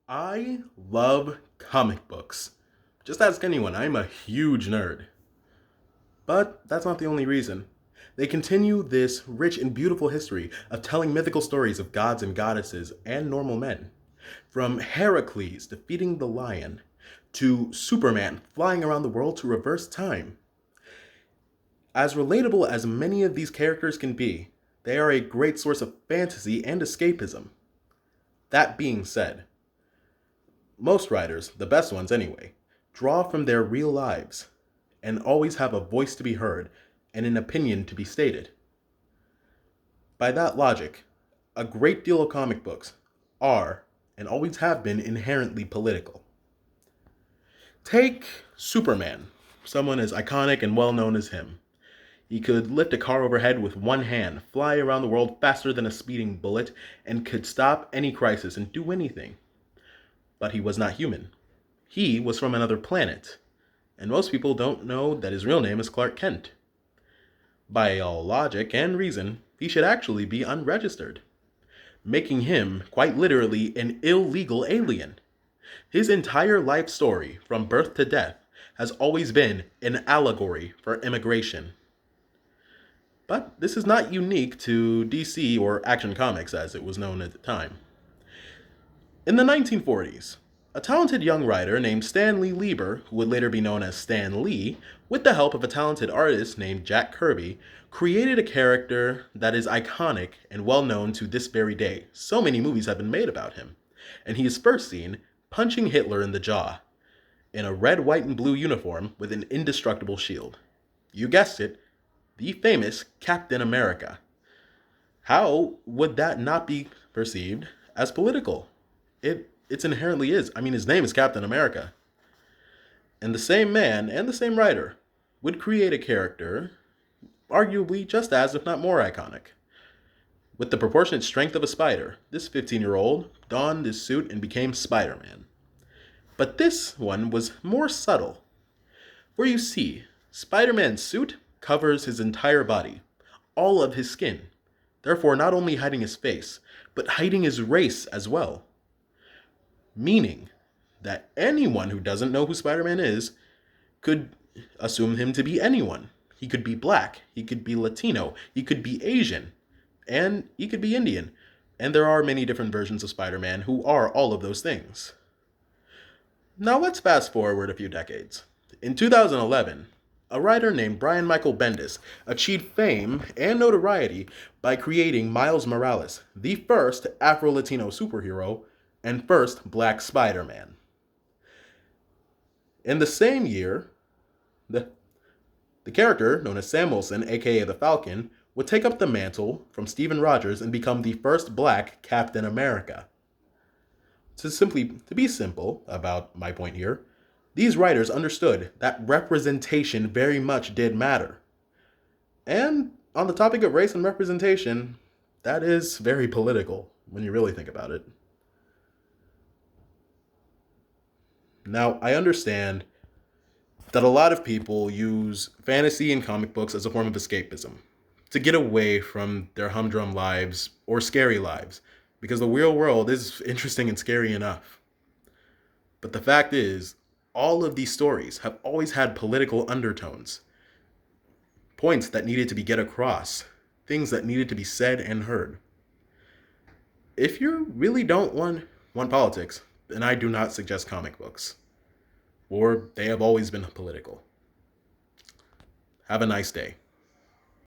I love comic books. Just ask anyone, I'm a huge nerd. But that's not the only reason. They continue this rich and beautiful history of telling mythical stories of gods and goddesses and normal men. From Heracles defeating the lion, to Superman flying around the world to reverse time. As relatable as many of these characters can be, they are a great source of fantasy and escapism. That being said, most writers, the best ones anyway, draw from their real lives and always have a voice to be heard and an opinion to be stated. By that logic, a great deal of comic books are and always have been inherently political. Take Superman, someone as iconic and well known as him. He could lift a car overhead with one hand, fly around the world faster than a speeding bullet, and could stop any crisis and do anything. But he was not human. He was from another planet, and most people don't know that his real name is Clark Kent. By all logic and reason, he should actually be unregistered, making him, quite literally, an illegal alien. His entire life story, from birth to death, has always been an allegory for immigration. But this is not unique to DC or Action Comics as it was known at the time. In the 1940s, a talented young writer named Stan Lee Lieber, who would later be known as Stan Lee, with the help of a talented artist named Jack Kirby, created a character that is iconic and well known to this very day. So many movies have been made about him. And he is first seen punching Hitler in the jaw, in a red, white, and blue uniform with an indestructible shield. You guessed it, the famous Captain America. How would that not be perceived as political? It inherently is. I mean, his name is Captain America. And the same man and the same writer would create a character arguably just as, if not more, iconic. With the proportionate strength of a spider, this 15-year-old donned his suit and became Spider-Man. But this one was more subtle. For you see, Spider-Man's suit covers his entire body, all of his skin, therefore not only hiding his face, but hiding his race as well. Meaning that anyone who doesn't know who Spider-Man is could assume him to be anyone. He could be black, he could be Latino, he could be Asian, and he could be Indian. And there are many different versions of Spider-Man who are all of those things. Now let's fast forward a few decades. In 2011, a writer named Brian Michael Bendis achieved fame and notoriety by creating Miles Morales, the first Afro-Latino superhero and first Black Spider-Man. In the same year, the character, known as Sam Wilson, aka the Falcon, would take up the mantle from Steven Rogers and become the first Black Captain America. To be simple about my point here, these writers understood that representation very much did matter. And on the topic of race and representation, that is very political when you really think about it. Now, I understand that a lot of people use fantasy and comic books as a form of escapism, to get away from their humdrum lives or scary lives, because the real world is interesting and scary enough. But the fact is, all of these stories have always had political undertones, points that needed to be get across, things that needed to be said and heard. If you really don't want politics, then I do not suggest comic books, or they have always been political. Have a nice day.